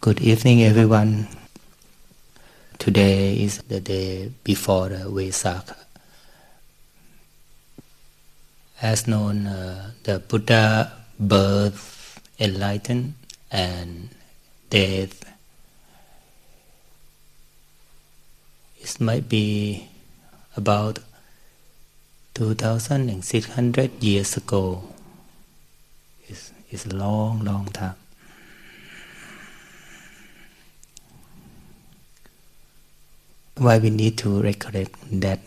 Good evening, everyone. Today is the day before the Vesak. As known, the Buddha birth, enlightened, and death. It might be about 2,600 years ago. It's a long, long time. Why we need to recollect that?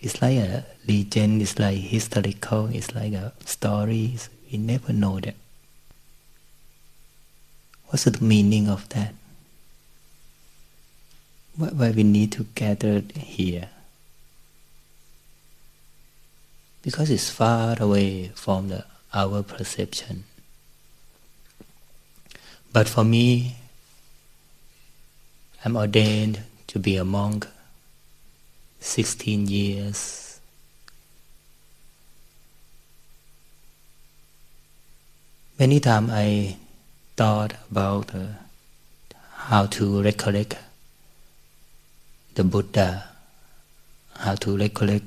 It's like a legend, it's like historical, it's like a story. We never know that. What's the meaning of that? Why we need to gather here? Because it's far away from our perception. But for me, I'm ordained to be a monk 16 years. Many times I thought about how to recollect the Buddha, how to recollect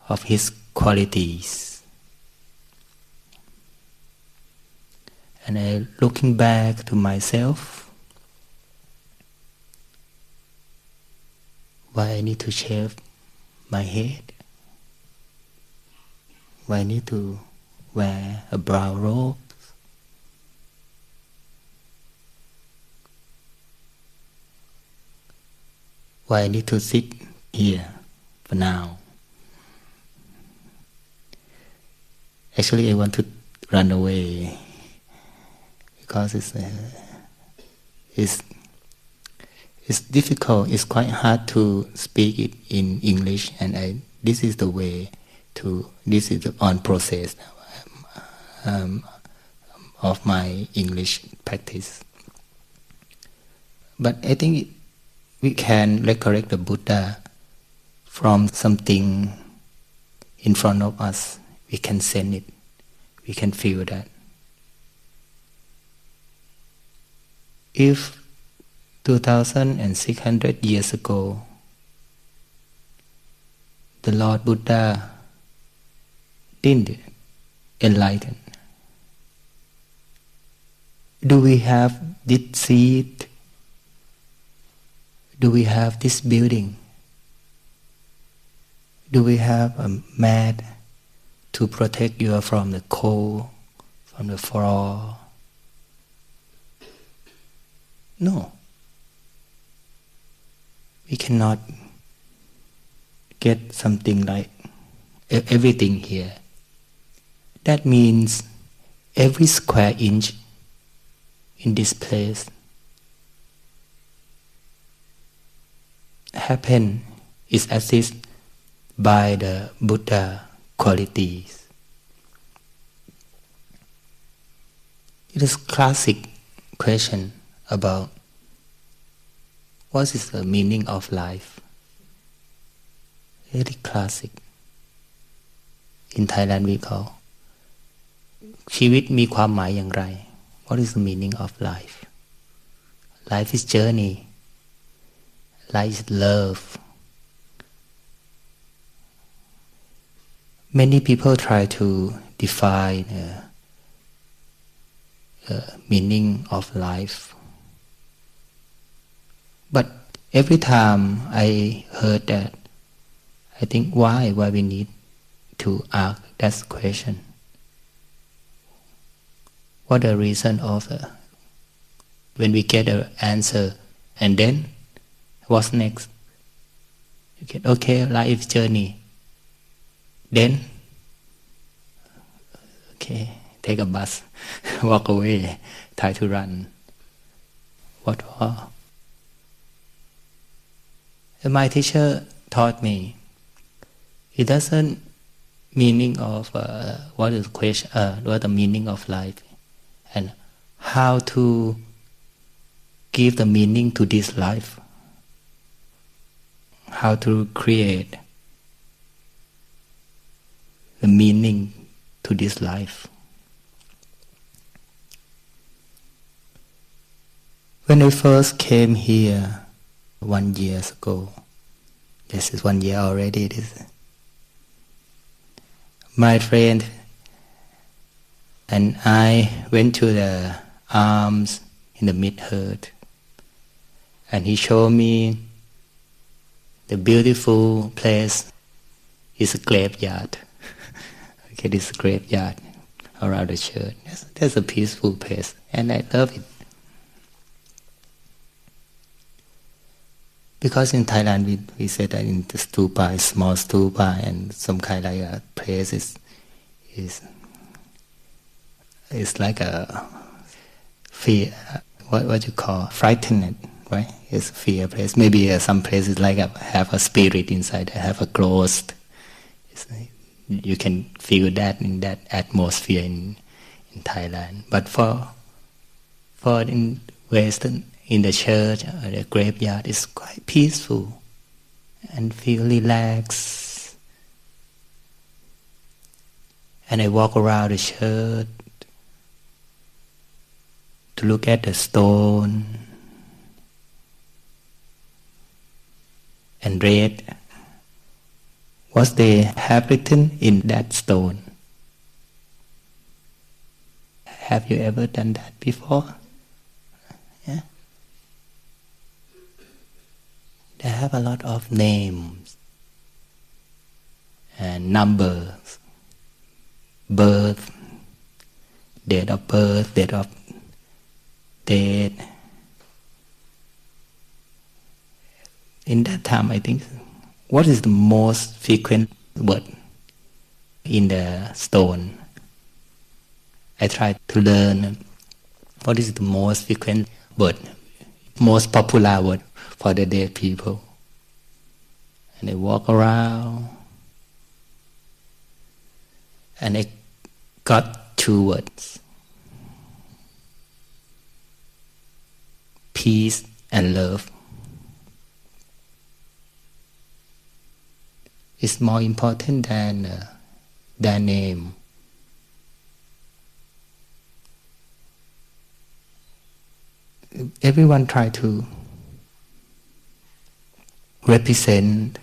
of his qualities. And I looking back to myself, why I need to shave my head, why I need to wear a brown robe, why I need to sit here for now. Actually, I want to run away because it's difficult. It's quite hard to speak it in English, and this is the way to. This is the on process of my English practice. But I think we can recollect the Buddha from something in front of us. We can sense it. We can feel that. If 2,600 years ago, the Lord Buddha didn't enlighten, do we have this seed? Do we have this building? Do we have a mat to protect you from the cold, from the frost? No. We cannot get something like everything here. That means every square inch in this place is assisted by the Buddha qualities. It is classic question about what is the meaning of life. Very classic. In Thailand we call ชีวิตมีความหมายอย่างไร What is the meaning of life? Life is journey. Life is love. Many people try to define meaning of life. But every time I heard that, I think why we need to ask that question. What the reason of when we get an answer, and then what's next? You get okay, life journey. Then okay, take a bus, walk away, try to run. What for? My teacher taught me it doesn't meaning of what is question, what the meaning of life, and how to give the meaning to this life, how to create the meaning to this life. When I first came here 1 year ago, this is 1 year already, my friend and I went to the arms in the mid-herd, and he showed me the beautiful place is a graveyard. Okay, this graveyard around the church. That's a peaceful place, and I love it. Because in Thailand we say that in the stupa, small stupa, and some kind like a place is like a fear. What you call frightened, right? It's a fear place. Maybe some places like have a spirit inside, have a ghost. You can feel that in that atmosphere in Thailand. But for in Western, in the church or the graveyard, it's quite peaceful and feel relaxed. And I walk around the church to look at the stone and read what they have written in that stone. Have you ever done that before? Yeah. They have a lot of names and numbers, birth, date of birth, date of death. In that time, I think, what is the most frequent word in the stone? I tried to learn what is the most frequent word, most popular word for the dead people. And I walk around, and I got 2 words: peace and love. It's more important than their name. Everyone try to represent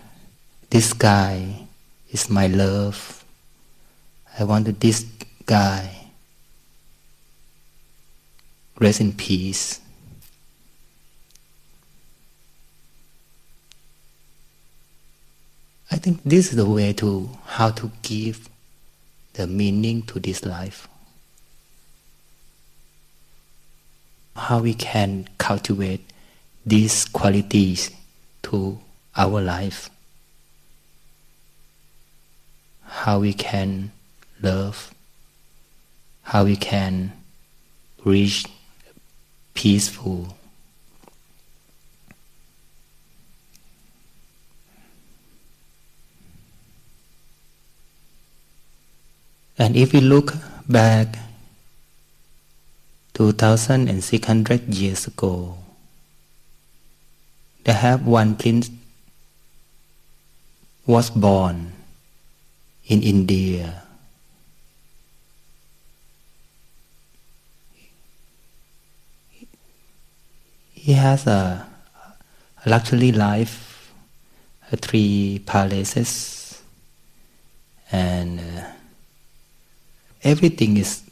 this guy is my love. I want this guy rest in peace. I think this is the way to how to give the meaning to this life. How we can cultivate these qualities to our life. How we can love. How we can reach peaceful. And if we look back 2,600 years ago, they have one prince was born in India. He has a luxury life, 3 palaces, and everything is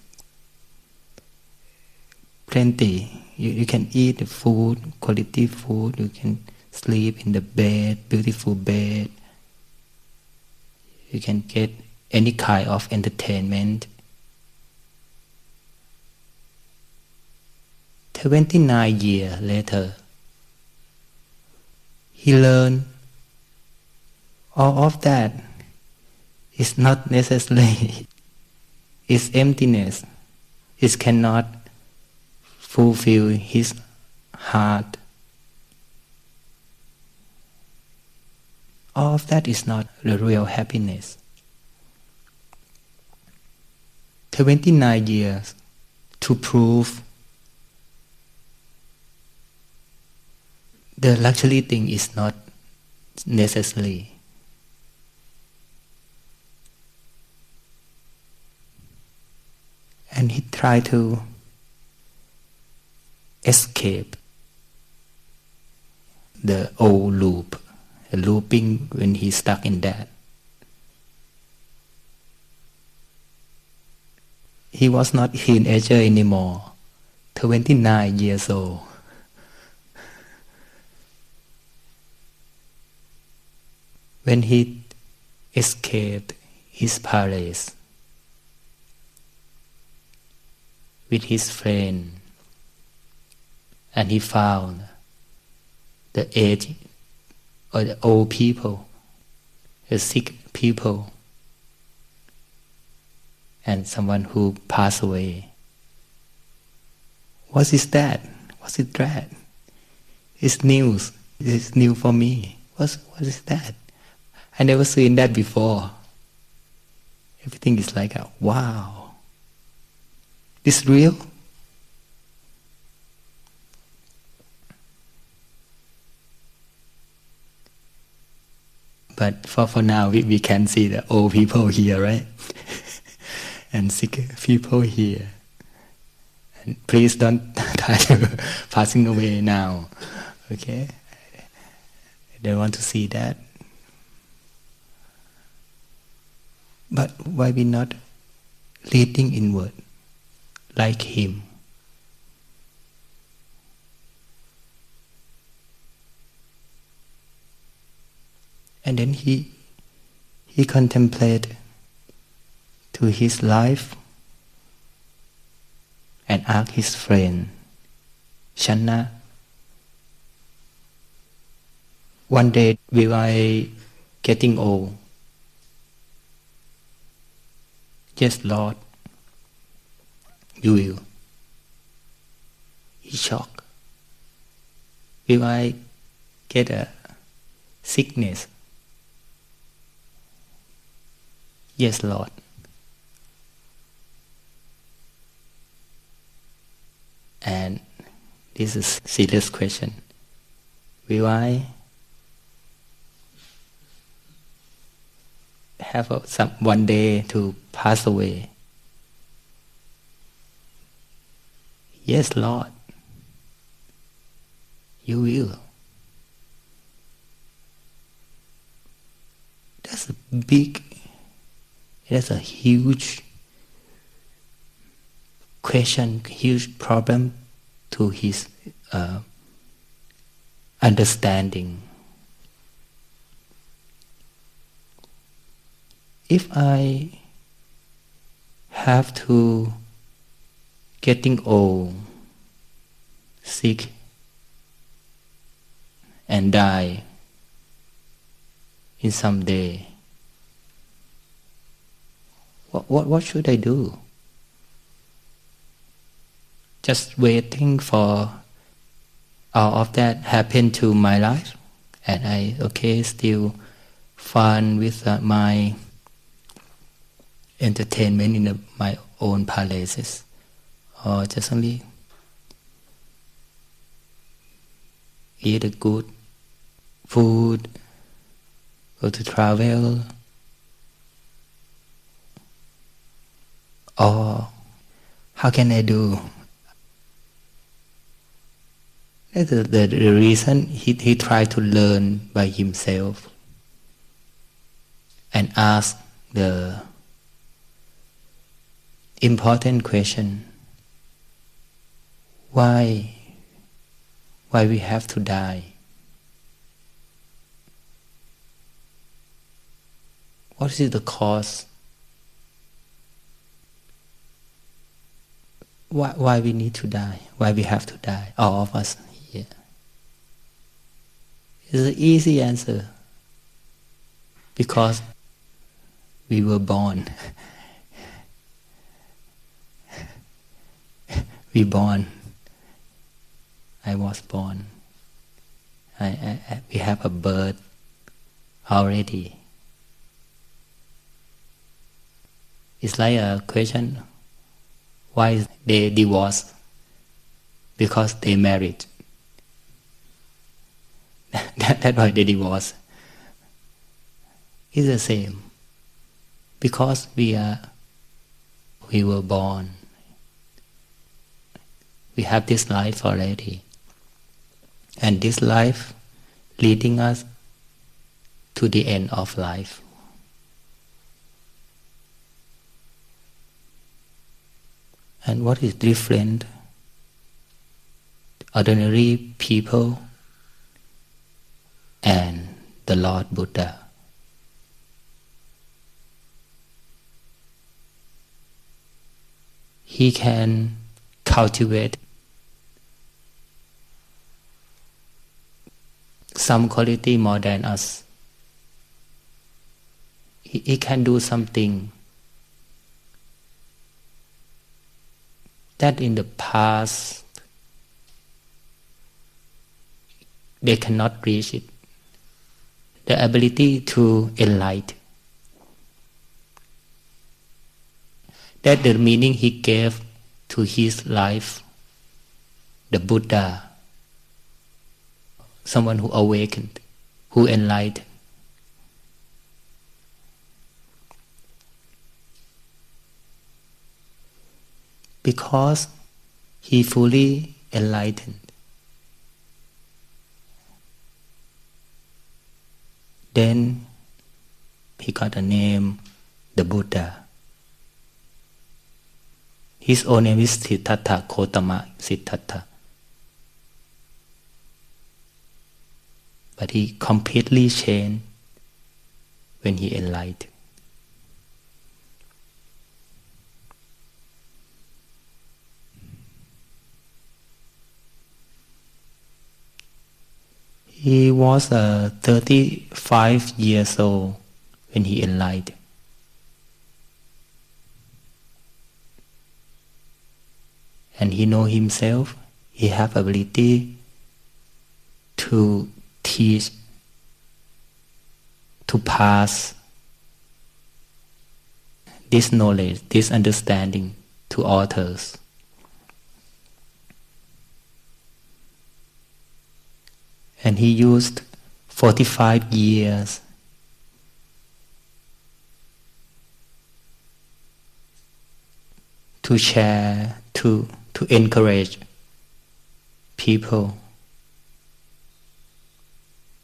plenty. You can eat the food, quality food. You can sleep in the bed, beautiful bed. You can get any kind of entertainment. 29 years later, he learned all of that is not necessary. It's emptiness. It cannot fulfill his heart. All of that is not the real happiness. 29 years to prove the luxury thing is not necessary. And he tried to escape the old loop, looping when he's stuck in that. He was not teenager anymore, 29 years old. When he escaped his palace with his friend, and he found the aged or the old people, the sick people, and someone who passed away. What is that? What is that? It's news. It's new for me. What is that? I never seen that before. Everything is like, wow. This real? But for now, we can see the old people here, right? And sick people here. And please don't try to passing away now, okay? I don't want to see that. But why we not leading inward like him? And then he contemplated to his life and asked his friend, Shanna, one day will I getting old? Yes, Lord, you will. He shocked. Will I get a sickness? Yes, Lord. And this is a serious question. Will I have one day to pass away? Yes, Lord. You will. That's a huge question, huge problem to his understanding. If I have to getting old, sick, and die in some day, what should I do? Just waiting for all of that happen to my life, and I still fun with my entertainment in my own palaces, or just only eat a good food, go to travel, or how can I do? That's the reason he tried to learn by himself and ask the important question: why we have to die? What is the cause? Why we need to die? Why we have to die? All of us here. It's an easy answer. Because we were born. We born. I was born. We have a birth already. It's like a question: why they divorced? Because they married. That's why they divorced. It's the same. Because we were born. We have this life already. And this life leading us to the end of life. And what is different? Ordinary people and the Lord Buddha. He can cultivate some quality more than us. He can do something that in the past they cannot reach it. The ability to enlighten. That's the meaning he gave to his life. The Buddha, someone who awakened, who enlightened. Because he fully enlightened, then he got a name, the Buddha. His own name is Siddhartha Gautama Siddhartha. But he completely changed when he enlightened. He was 35 years old when he enlightened. And he know himself, he have ability to teach, to pass this knowledge, this understanding to others. And he used 45 years to share, to encourage people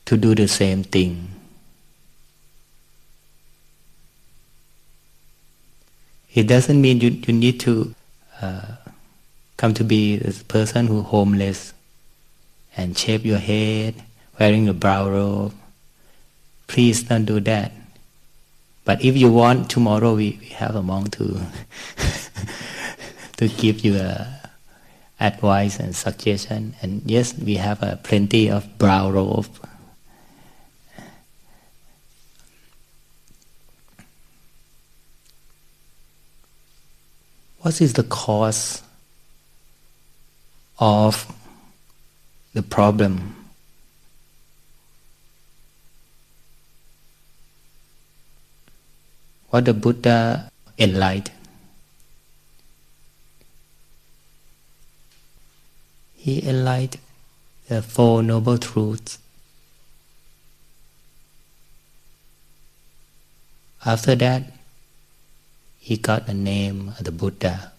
to do the same thing. It doesn't mean you need to come to be this person who homeless and shave your head, wearing a brown robe. Please don't do that. But if you want, tomorrow we have a monk to to give you advice and suggestion. And yes, we have plenty of brown robe. What is the cause of the problem? What the Buddha enlightened? He enlightened the Four Noble Truths. After that, he got a name of the Buddha.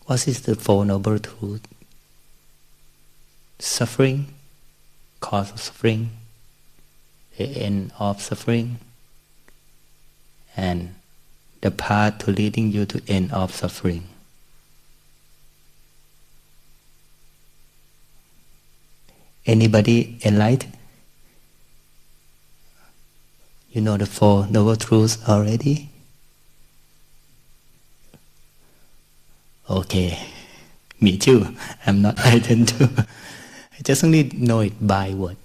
What is the Four Noble Truths? Suffering, cause of suffering, the end of suffering, and the path to leading you to end of suffering. Anybody enlightened? You know the Four Noble Truths already? Okay, me too. I'm not enlightened too. I just only know it by word.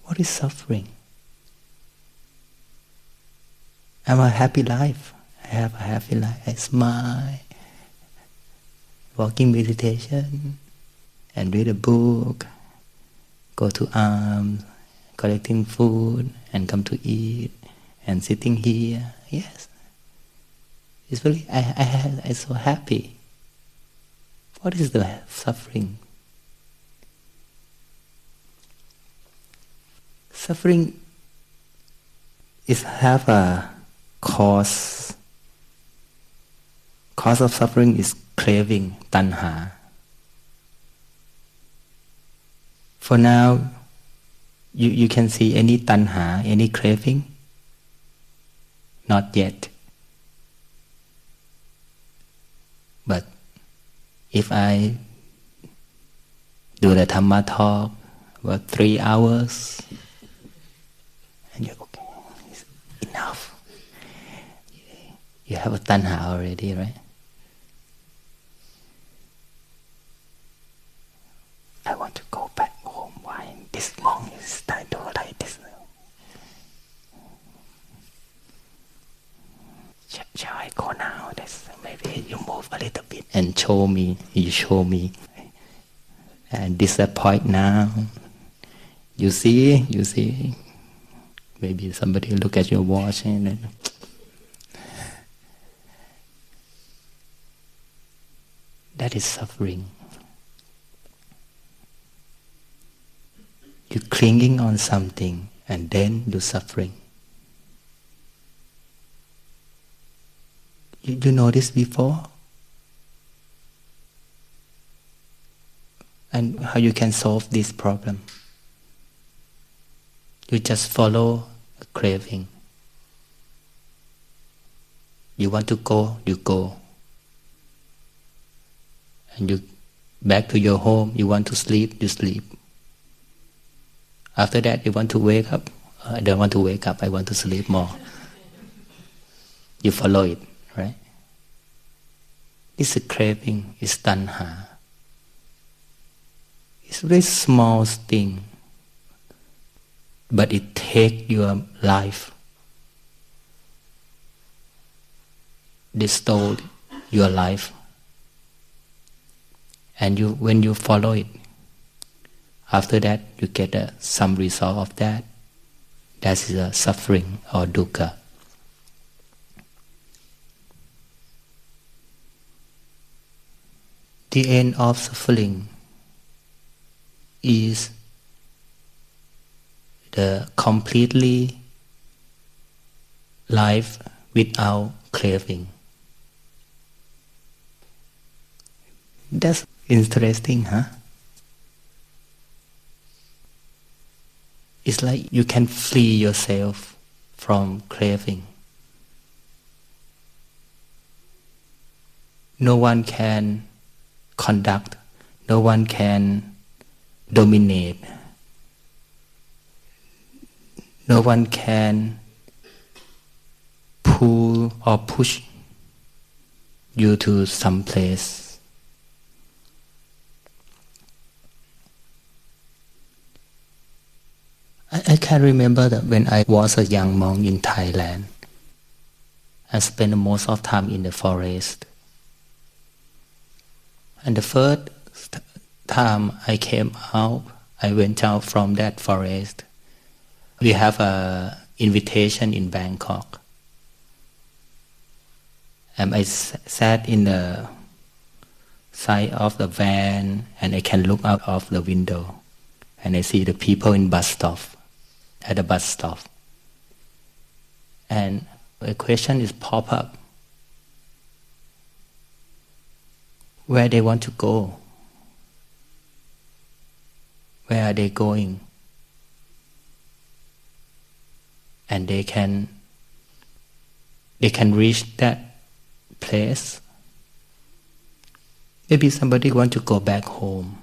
What is suffering? I have a happy life. I have a happy life. I smile, walking meditation, and read a book, go to alms, collecting food, and come to eat, and sitting here. Yes, it's really I'm so happy. What is the suffering? Suffering is have a cause cause of suffering is craving, tanha. For now, you can see any tanha, any craving? Not yet. But if I do the Dhamma talk about 3 hours, and you're okay, it's enough. You have a tanha already, right? I want to go back home. Why this monk is trying to like this? Shall I go now? Maybe you move a little bit and show me. You show me. And disappoint now. You see. Maybe somebody look at your watch and then that is suffering. You're clinging on something and then you're suffering. You know this before? And how you can solve this problem? You just follow a craving. You want to go, you go. And you back to your home, you want to sleep, you sleep. After that, you want to wake up. I don't want to wake up, I want to sleep more. You follow it, right? It's a craving, it's tanha. It's a very small thing, but it takes your life, distort your life. And when you follow it, after that you get some result of that. That is a suffering or dukkha. The end of suffering is the completely life without craving. That's interesting, huh? It's like you can free yourself from craving. No one can conduct, no one can dominate, no one can pull or push you to some place. I can remember that when I was a young monk in Thailand, I spent most of time in the forest. And the first time I came out, I went out from that forest. We have an invitation in Bangkok. And I sat in the side of the van and I can look out of the window. And I see the people in bus stop, at the bus stop. And a question is pop up. Where they want to go? Where are they going? And they can reach that place. Maybe somebody want to go back home.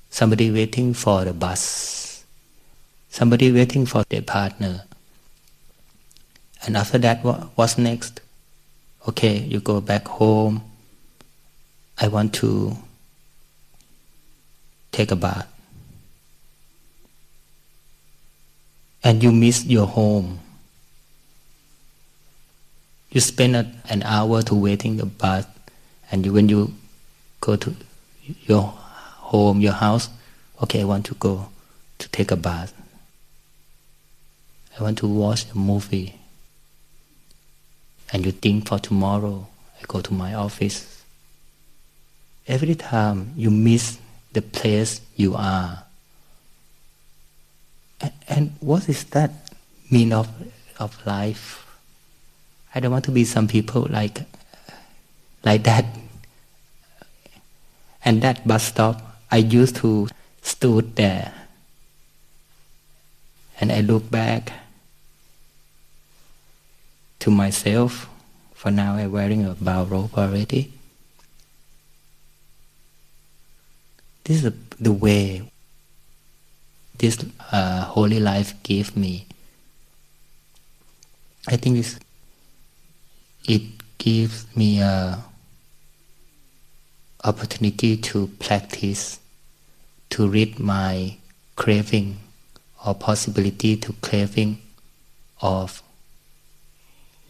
Somebody waiting for the bus. Somebody waiting for their partner. And after that, what's next? Okay, you go back home. I want to take a bath. And you miss your home. You spend an hour to waiting the bath, and when you go to your home, your house, okay, I want to go to take a bath. I want to watch a movie. And you think for tomorrow, I go to my office. Every time you miss the place you are. And what is that mean of life? I don't want to be some people like like that. And that bus stop, I used to stood there, and I look back to myself. For now, I'm wearing a bow robe already. This is the way this holy life gave me. I think it gives me a opportunity to practice, to rid my craving or possibility to craving of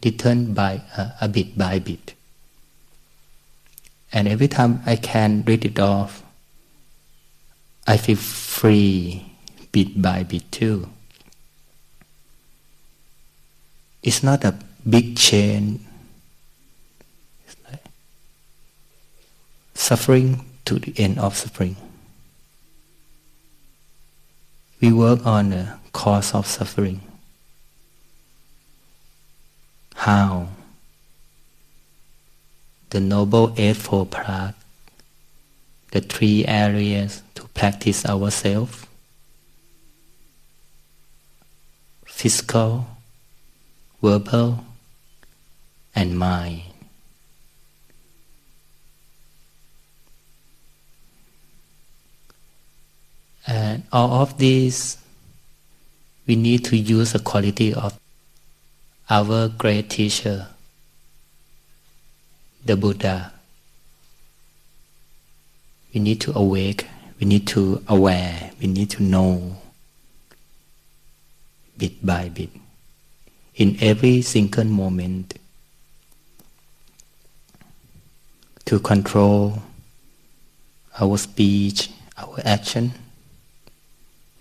little by a bit by bit. And every time I can rid it off, I feel free bit by bit too. It's not a big chain. It's like suffering to the end of suffering. We work on the cause of suffering. How? The Noble Eightfold Path, the 3 areas to practice ourselves: physical, verbal, and mind. And all of these, we need to use the quality of our great teacher, the Buddha. We need to awake, we need to aware, we need to know bit by bit, in every single moment, to control our speech, our action,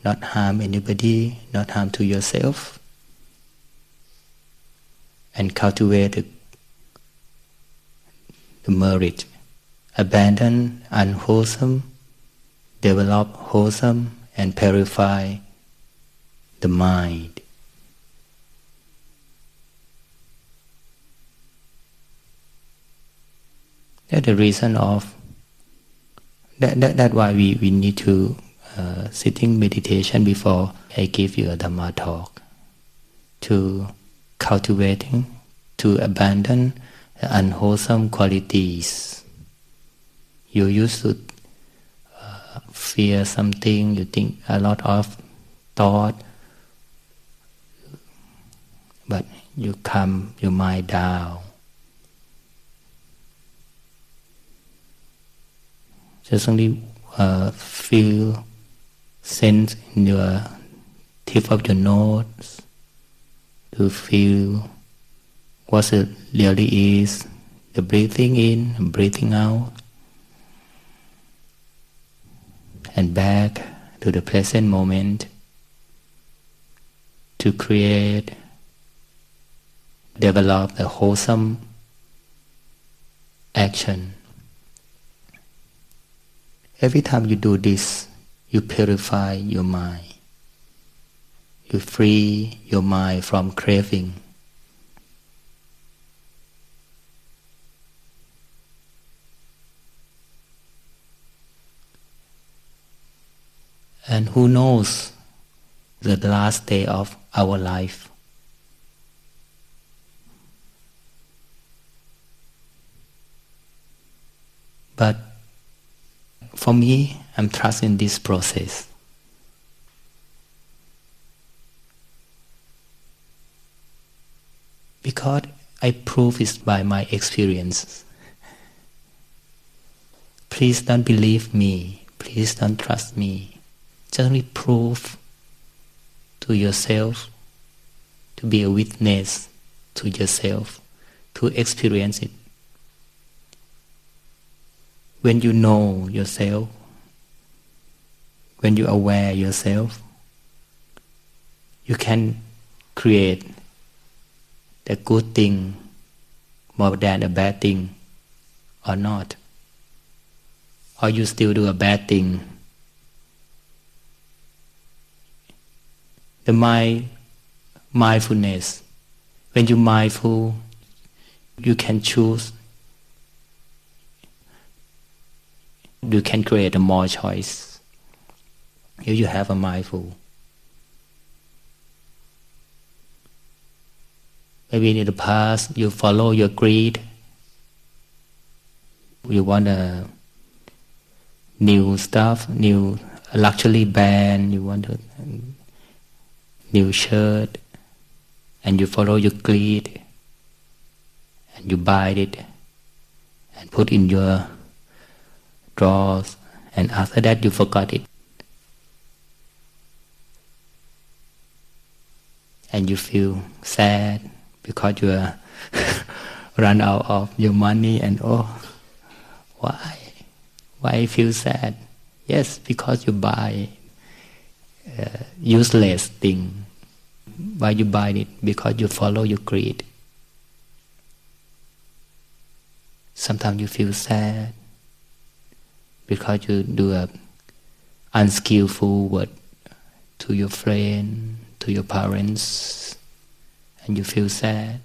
not harm anybody, not harm to yourself, and cultivate the merit. Abandon unwholesome, develop wholesome, and purify the mind. That's the reason of that's why we need to sitting meditation before I give you a Dhamma talk, to cultivating, to abandon the unwholesome qualities. You used to fear something, you think a lot of thought, but you calm your mind down. Just only feel, sense in your tip of your nose, to feel what it really is, the breathing in and breathing out, and back to the present moment, to create, develop the wholesome action. Every time you do this, you purify your mind. You free your mind from craving. And who knows the last day of our life? But for me, I'm trusting this process. Because I prove it by my experiences. Please don't believe me. Please don't trust me. Just only prove to yourself, to be a witness to yourself, to experience it. When you know yourself, when you aware yourself, you can create the good thing more than a bad thing, or not. Or you still do a bad thing. The mindfulness, when you're mindful, you can choose you can create a more choice if you have a mindful. Maybe in the past you follow your greed. You want a new stuff, new luxury band, you want a new shirt, and you follow your greed, and you buy it, and put in your drawers, and after that you forgot it. And you feel sad because you are run out of your money, and why I feel sad? Yes, because you buy useless thing. Why you buy it? Because you follow your greed. Sometimes you feel sad because you do a unskillful word to your friend, to your parents, and you feel sad.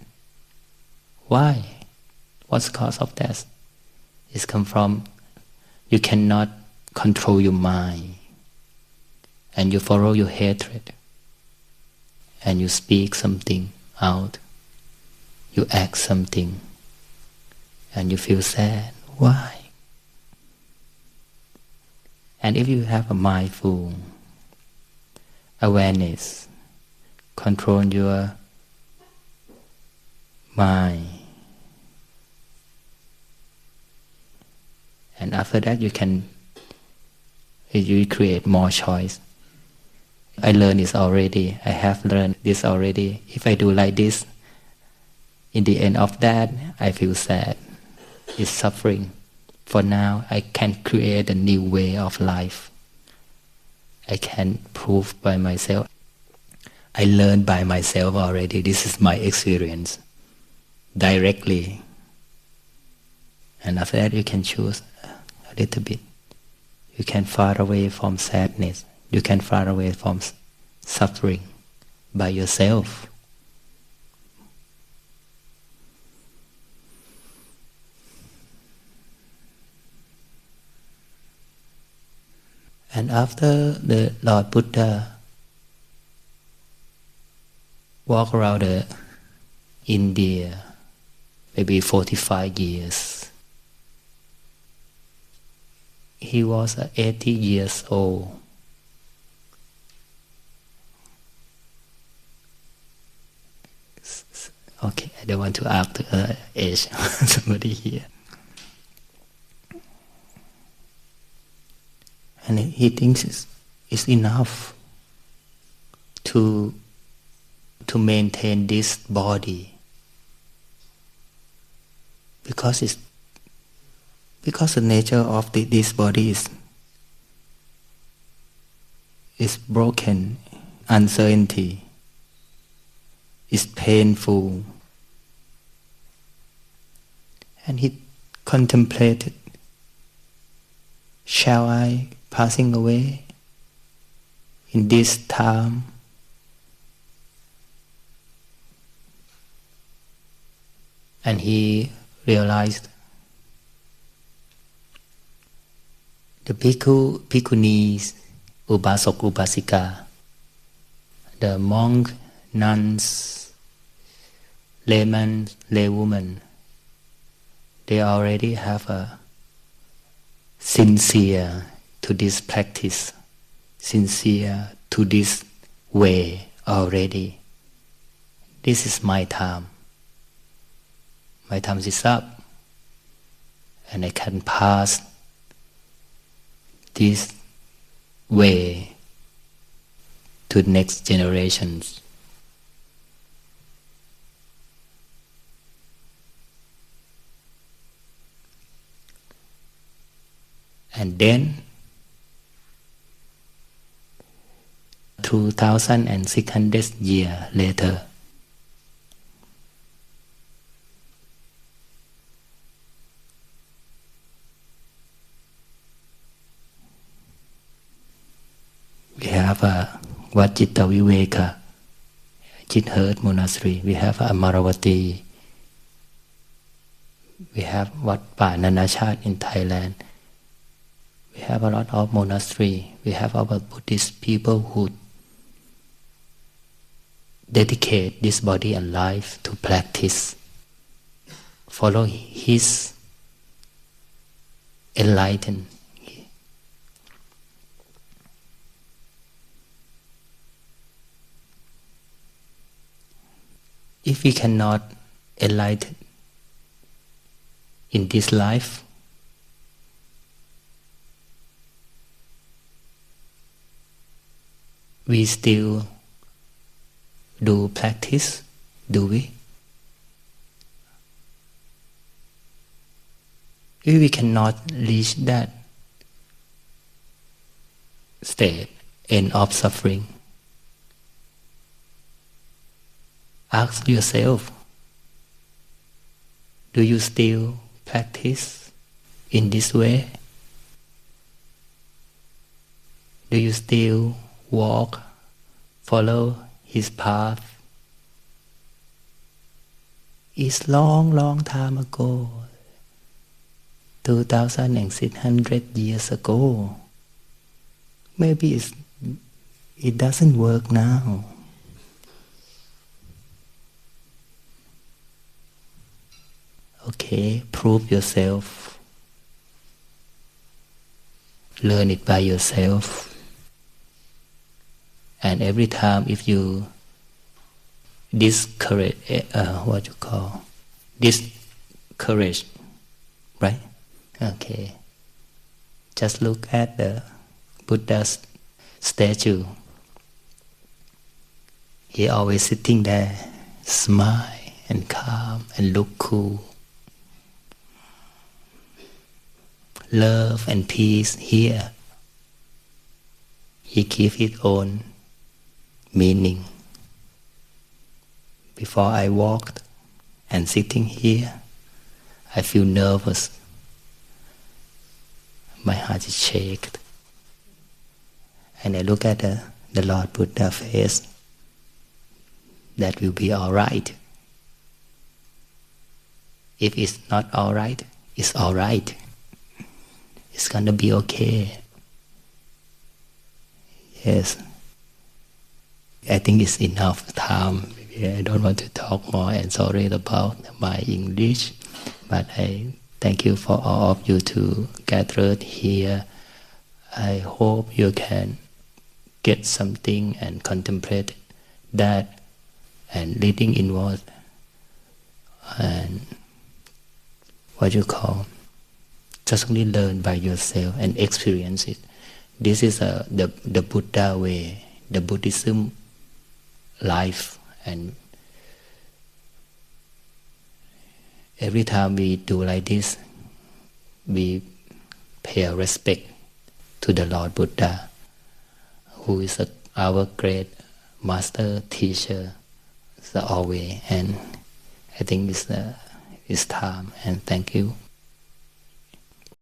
Why? What's the cause of that? It's come from you cannot control your mind, and you follow your hatred, and you speak something out, you act something, and you feel sad. Why? And if you have a mindful awareness, control your mind, and after that you create more choice. I learned this already. I have learned this already. If I do like this, in the end of that, I feel sad. It's suffering. For now, I can create a new way of life. I can prove by myself. I learned by myself already. This is my experience. Directly. And after that, you can choose a little bit. You can far away from sadness. You can far away from suffering by yourself. And after the Lord Buddha walked around India, maybe 45 years, he was 80 years old. Okay, I don't want to ask the age. Somebody here. And he thinks it's enough to maintain this body, because the nature of this body is broken, uncertainty, is painful. And he contemplated, shall I passing away in this time? And he realized the bhikkhu, bhikkhunis, upasok, upasika, the monk, nuns, laymen, laywomen, they already have a sincere to this practice, sincere to this way already. This is my time. My time is up, and I can pass this way to the next generations. And then 2,600 years later, we have what Cittaviveka, Chithurst Monastery. We have Amaravati. We have what Pa Nanachat in Thailand. We have a lot of monastery. We have our Buddhist people who dedicate this body and life to practice, follow his enlightenment. If we cannot enlighten in this life, we still do practice, do we? If we cannot reach that state, end of suffering, ask yourself, do you still practice in this way? Do you still walk, follow his path? It's long time ago, 2,600 years ago. Maybe it doesn't work now. Okay, prove yourself. Learn it by yourself. And every time if you discourage, discourage, right? Okay. Just look at the Buddha's statue. He always sitting there, smile and calm and look cool. Love and peace here. He gives his own meaning. Before I walked and sitting here, I feel nervous. My heart is shaken. And I look at the Lord Buddha face. That will be all right. If it's not all right, it's all right. It's gonna be okay. Yes. I think it's enough time. I don't want to talk more, and sorry about my English, but I thank you for all of you to gathered here. I hope you can get something and contemplate that and leading inward and just only learn by yourself and experience it. This is the Buddha way, the Buddhism life, and every time we do like this, we pay respect to the Lord Buddha, who is our great master teacher, always. And I think it's time. And thank you.